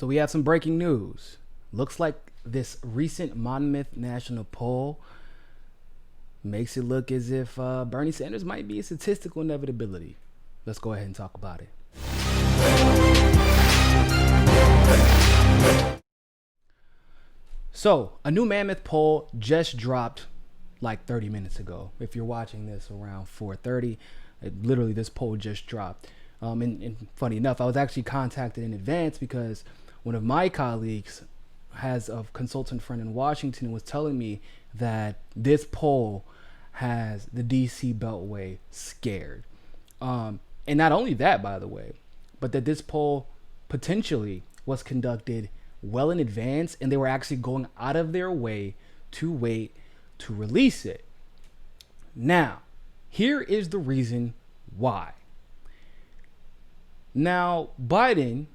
So we have some breaking news. Looks like this recent Monmouth national poll makes it look as if Bernie Sanders might be a statistical inevitability. Let's go ahead and talk about it. So a new Monmouth poll just dropped like 30 minutes ago. If you're watching this around 4:30, literally this poll just dropped. And funny enough, I was actually contacted in advance because one of my colleagues has a consultant friend in Washington and was telling me that this poll has the DC Beltway scared. And not only that, by the way, but that this poll potentially was conducted well in advance and they were actually going out of their way to wait to release it. Now, here is the reason why. Now, Biden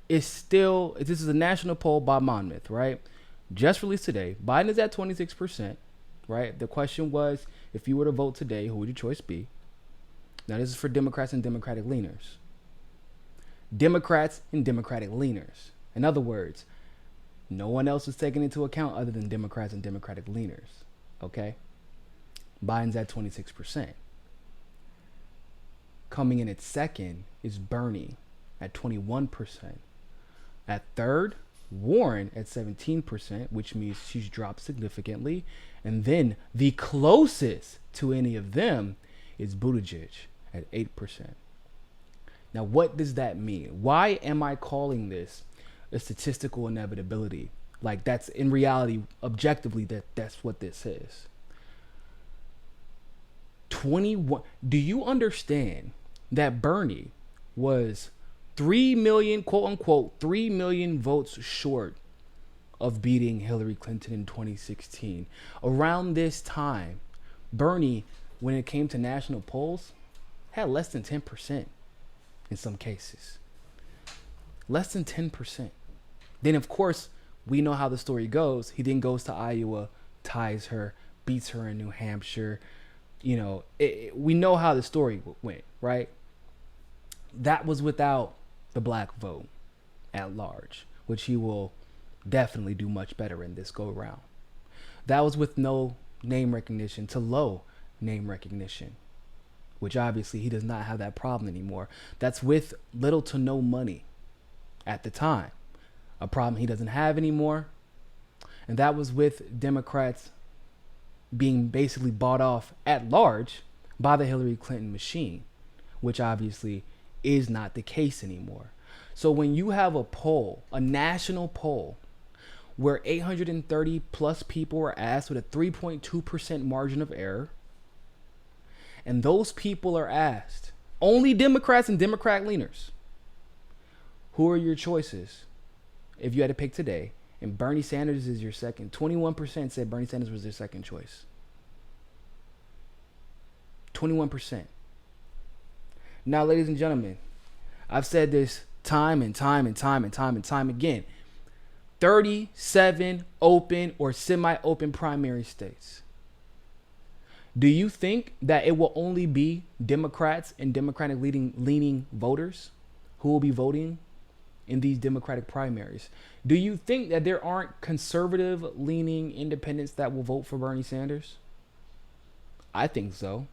is still, this is a national poll by Monmouth, right? Just released today. Biden is at 26%, right? The question was, if you were to vote today, who would your choice be? Now, this is for Democrats and Democratic leaners. Democrats and Democratic leaners. In other words, no one else is taken into account other than Democrats and Democratic leaners, okay? Biden's at 26%. Coming in at second is Bernie at 21%. At third, Warren at 17%, which means she's dropped significantly. And then the closest to any of them is Buttigieg at 8%. Now, what does that mean? Why am I calling this a statistical inevitability? Like, that's in reality, objectively, that's what this is. 21. Do you understand that Bernie was 3 million, quote unquote, 3 million votes short of beating Hillary Clinton in 2016? Around this time, Bernie, when it came to national polls, had less than 10% in some cases. Less than 10%. Then, of course, we know how the story goes. He then goes to Iowa, ties her, beats her in New Hampshire. You know, we know how the story went, right? That was without the black vote at large, which he will definitely do much better in this go around. That was with no name recognition to low name recognition, which obviously he does not have that problem anymore. That's with little to no money at the time, a problem he doesn't have anymore. And that was with Democrats being basically bought off at large by the Hillary Clinton machine, which obviously is not the case anymore. So when you have a poll, a national poll, where 830 plus people were asked with a 3.2% margin of error, and those people are asked, only Democrats and Democrat leaners, who are your choices if you had to pick today? And Bernie Sanders is your second. 21% said Bernie Sanders was their second choice. 21%. Now, ladies and gentlemen, I've said this time and time again. 37 open or semi-open primary states. Do you think that it will only be Democrats and Democratic leaning voters who will be voting in these Democratic primaries? Do you think that there aren't conservative leaning independents that will vote for Bernie Sanders? I think so.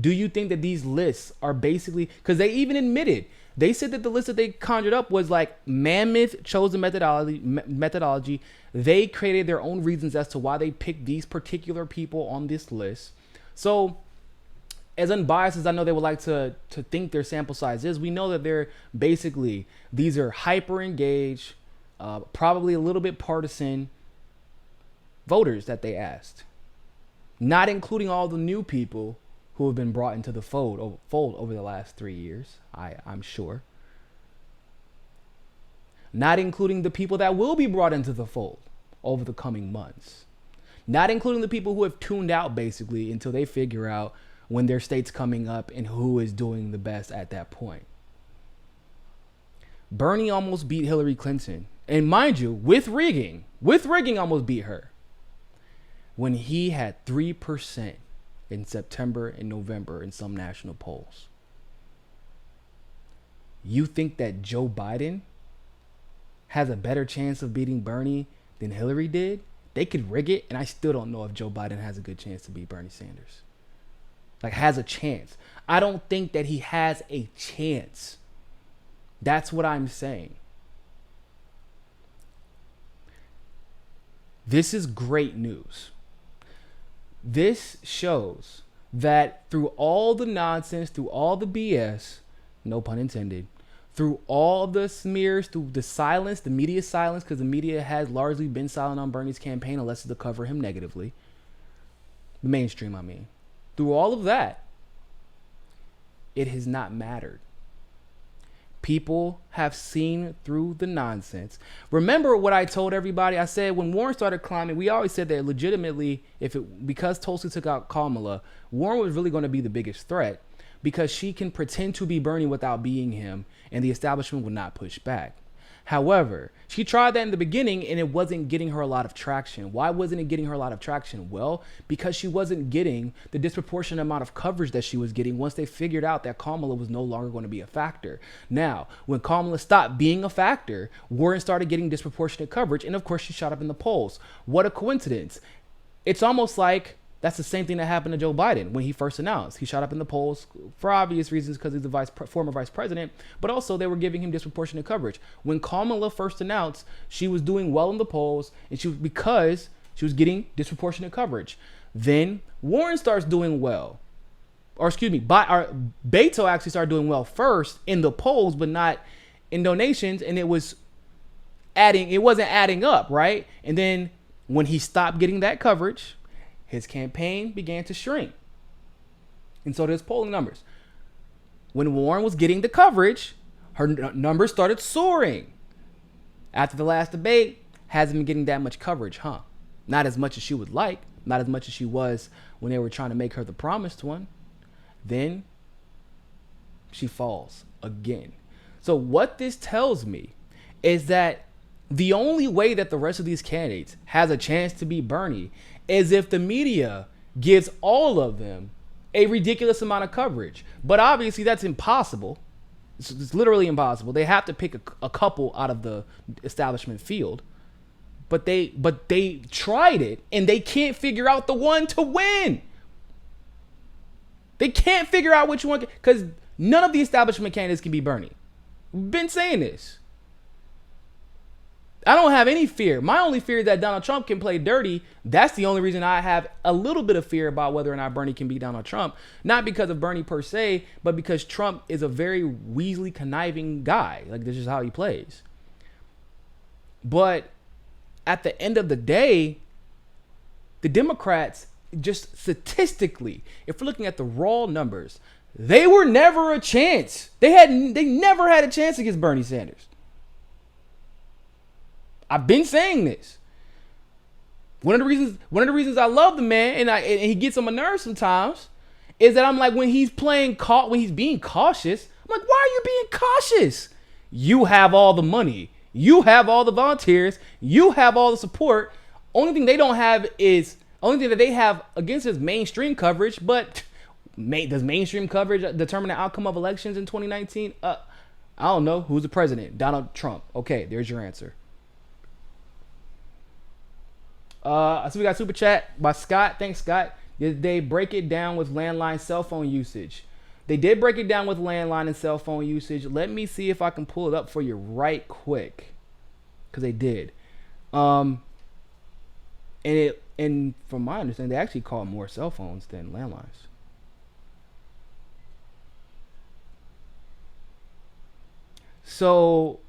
Do you think that these lists are basically, because they even admitted, they said that the list that they conjured up was like Monmouth chose the methodology. They created their own reasons as to why they picked these particular people on this list. So as unbiased as I know they would like to think their sample size is, we know that they're basically, these are hyper engaged, probably a little bit partisan voters that they asked, not including all the new people who have been brought into the fold over the last 3 years, I'm sure. Not including the people that will be brought into the fold over the coming months. Not including the people who have tuned out basically until they figure out when their state's coming up and who is doing the best at that point. Bernie almost beat Hillary Clinton. And mind you, with rigging almost beat her. When he had 3% in September and November in some national polls. You think that Joe Biden has a better chance of beating Bernie than Hillary did? They could rig it, and I still don't know if Joe Biden has a good chance to beat Bernie Sanders. Like, has a chance. I don't think that he has a chance. That's what I'm saying. This is great news. This shows that through all the nonsense, through all the BS, no pun intended, through all the smears, through the silence, the media silence, because the media has largely been silent on Bernie's campaign unless it's to cover him negatively. The mainstream, I mean. Through all of that, it has not mattered. People have seen through the nonsense. Remember what I told everybody? I said when Warren started climbing, we always said that legitimately, because Tulsi took out Kamala, Warren was really going to be the biggest threat because she can pretend to be Bernie without being him, and the establishment would not push back. However, she tried that in the beginning and it wasn't getting her a lot of traction. Why wasn't it getting her a lot of traction? Well, because she wasn't getting the disproportionate amount of coverage that she was getting once they figured out that Kamala was no longer going to be a factor. Now, when Kamala stopped being a factor, Warren started getting disproportionate coverage, and of course she shot up in the polls. What a coincidence. It's almost like that's the same thing that happened to Joe Biden when he first announced. He shot up in the polls for obvious reasons because he's the former vice president, but also they were giving him disproportionate coverage. When Kamala first announced, she was doing well in the polls, and because she was getting disproportionate coverage. Then Warren starts doing well. Beto actually started doing well first in the polls, but not in donations, and it wasn't adding up, right? And then when he stopped getting that coverage, his campaign began to shrink. And so did his polling numbers. When Warren was getting the coverage, her numbers started soaring. After the last debate, hasn't been getting that much coverage, huh? Not as much as she would like, not as much as she was when they were trying to make her the promised one. Then she falls again. So what this tells me is that the only way that the rest of these candidates has a chance to beat Bernie is if the media gives all of them a ridiculous amount of coverage. But obviously that's impossible. It's literally impossible. They have to pick a couple out of the establishment field. But they tried it, and they can't figure out the one to win. They can't figure out which one, because none of the establishment candidates can be Bernie. We've been saying this. I don't have any fear. My only fear is that Donald Trump can play dirty. That's the only reason I have a little bit of fear about whether or not Bernie can beat Donald Trump. Not because of Bernie per se, but because Trump is a very Weasley conniving guy. Like, this is how he plays. But at the end of the day, the Democrats, just statistically, if we're looking at the raw numbers, they were never a chance. They never had a chance against Bernie Sanders. I've been saying this. One of the reasons I love the man, and he gets on my nerves sometimes, is that I'm like, when he's being cautious, I'm like, why are you being cautious? You have all the money. You have all the volunteers. You have all the support. Only thing that they have against is mainstream coverage. But does mainstream coverage determine the outcome of elections in 2019? I don't know. Who's the president? Donald Trump. Okay, there's your answer. So we got super chat by Scott. Thanks, Scott. Did they break it down with landline cell phone usage? They did break it down with landline and cell phone usage. Let me see if I can pull it up for you right quick, because they did. And from my understanding, they actually call more cell phones than landlines. So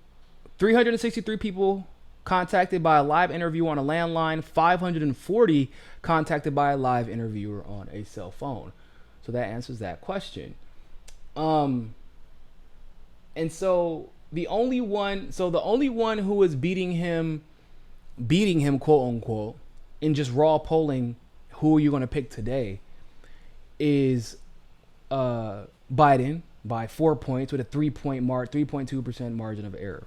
363 people contacted by a live interviewer on a landline, 540 contacted by a live interviewer on a cell phone. So that answers that question. And so the only one who was beating him, quote unquote, in just raw polling, who are you going to pick today, is Biden by 4 points with a 3.2% margin of error.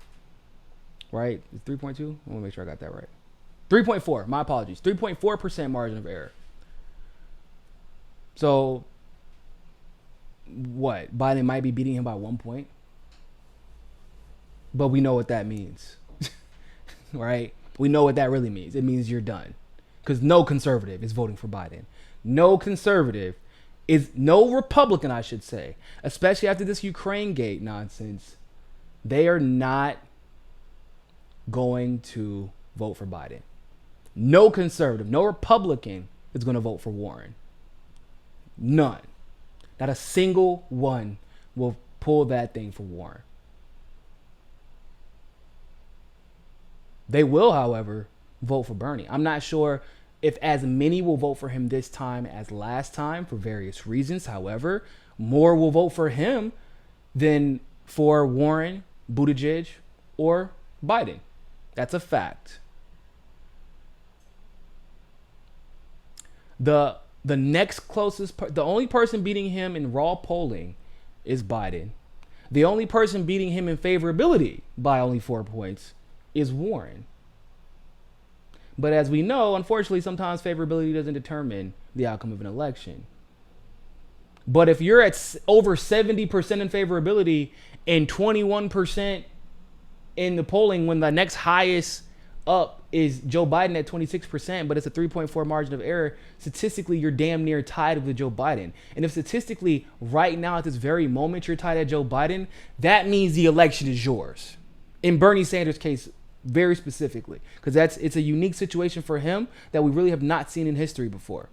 Right? It's 3.2? I want to make sure I got that right. 3.4. My apologies. 3.4% margin of error. So, what? Biden might be beating him by 1 point? But we know what that means, right? We know what that really means. It means you're done. Because no conservative is voting for Biden. No conservative no Republican, I should say, especially after this Ukraine gate nonsense, they are not going to vote for Biden. No conservative, no Republican is going to vote for Warren. None. Not a single one will pull that thing for Warren. They will, however, vote for Bernie. I'm not sure if as many will vote for him this time as last time for various reasons. However, more will vote for him than for Warren, Buttigieg, or Biden. That's a fact. The next closest, the only person beating him in raw polling is Biden. The only person beating him in favorability by only 4 points is Warren. But as we know, unfortunately, sometimes favorability doesn't determine the outcome of an election. But if you're at over 70% in favorability and 21% in the polling, when the next highest up is Joe Biden at 26%, but it's a 3.4 margin of error, statistically, you're damn near tied with Joe Biden. And if statistically, right now at this very moment, you're tied at Joe Biden, that means the election is yours. In Bernie Sanders' case, very specifically, because it's a unique situation for him that we really have not seen in history before.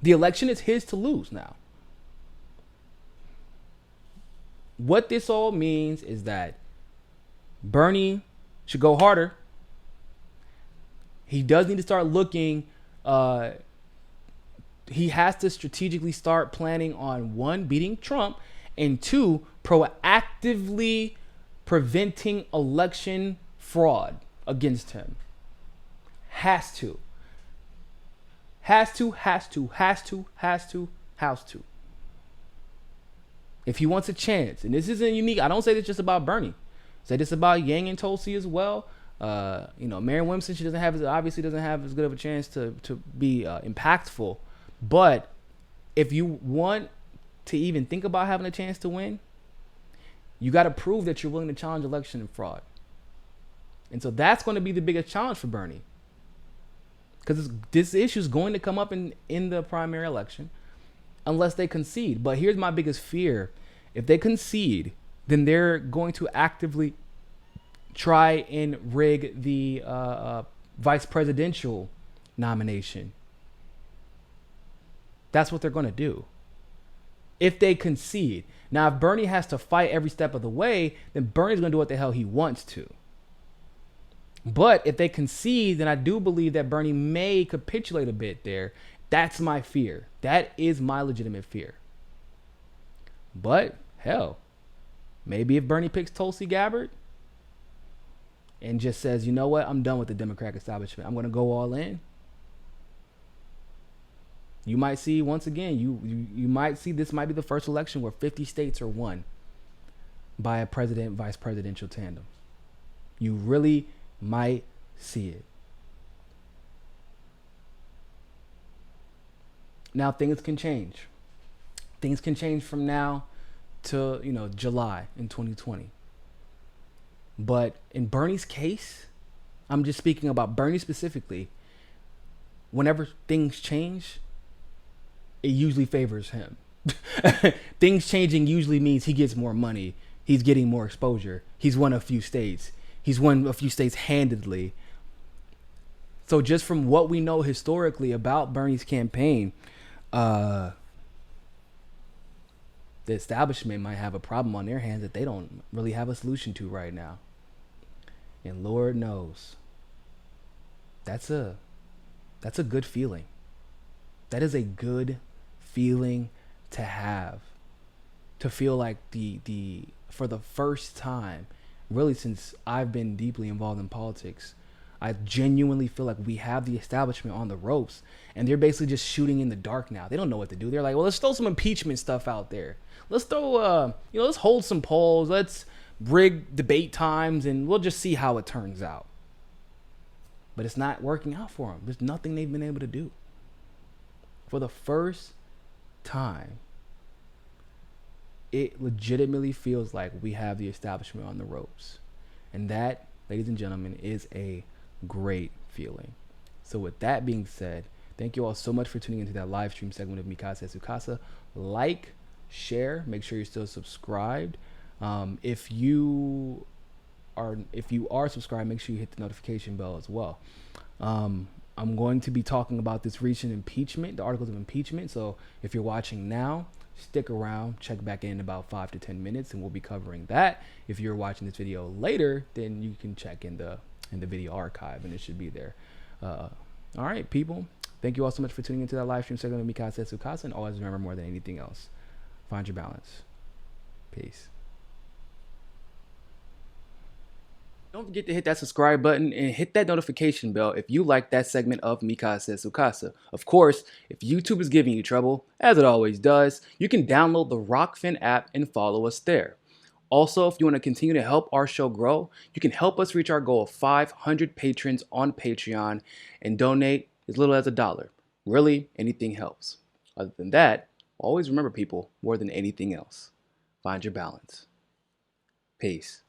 The election is his to lose now. What this all means is that Bernie should go harder. He does need to start looking. He has to strategically start planning on, one, beating Trump, and two, proactively preventing election fraud against him. Has to. If he wants a chance, and this isn't unique, I don't say this just about Bernie. I say this about Yang and Tulsi as well. Marianne Williamson, she obviously doesn't have as good of a chance to be impactful. But if you want to even think about having a chance to win, you got to prove that you're willing to challenge election and fraud. And so that's going to be the biggest challenge for Bernie. Because this issue is going to come up in the primary election unless they concede. But here's my biggest fear. If they concede, then they're going to actively try and rig the vice presidential nomination. That's what they're going to do. If they concede. Now, if Bernie has to fight every step of the way, then Bernie's going to do what the hell he wants to. But if they concede, then I do believe that Bernie may capitulate a bit there. That's my fear. That is my legitimate fear. But, hell, maybe if Bernie picks Tulsi Gabbard and just says, you know what, I'm done with the Democratic establishment, I'm going to go all in. You might see, once again, you might see this might be the first election where 50 states are won by a president-vice presidential tandem. You really might see it. Now things can change. Things can change from now to, July in 2020. But in Bernie's case, I'm just speaking about Bernie specifically, whenever things change, it usually favors him. Things changing usually means he gets more money. He's getting more exposure. He's won a few states. He's won a few states handedly. So just from what we know historically about Bernie's campaign, the establishment might have a problem on their hands that they don't really have a solution to right now. And Lord knows, that's a good feeling. That is a good feeling to have. To feel like the for the first time, really since I've been deeply involved in politics, I genuinely feel like we have the establishment on the ropes, and they're basically just shooting in the dark now. They don't know what to do. They're like, well, let's throw some impeachment stuff out there. Let's throw, let's hold some polls. Let's rig debate times, and we'll just see how it turns out. But it's not working out for them. There's nothing they've been able to do. For the first time, it legitimately feels like we have the establishment on the ropes. And that, ladies and gentlemen, is a great feeling. So with that being said, thank you all so much for tuning into that live stream segment of Mikasa Sukasa. Like, share, make sure you're still subscribed. If you are subscribed, make sure you hit the notification bell as well. I'm going to be talking about this recent impeachment, the articles of impeachment. So if you're watching now, stick around, check back in about 5 to 10 minutes, and we'll be covering that. If you're watching this video later, then you can check in the video archive, and it should be there. All right, people. Thank you all so much for tuning into that live stream segment of Mikasa Sukasa, and always remember, more than anything else, find your balance. Peace. Don't forget to hit that subscribe button and hit that notification bell if you like that segment of Mikasa Sukasa. Of course, if YouTube is giving you trouble, as it always does, you can download the Rockfin app and follow us there. Also, if you want to continue to help our show grow, you can help us reach our goal of 500 patrons on Patreon and donate as little as $1. Really, anything helps. Other than that, always remember, people, more than anything else, find your balance. Peace.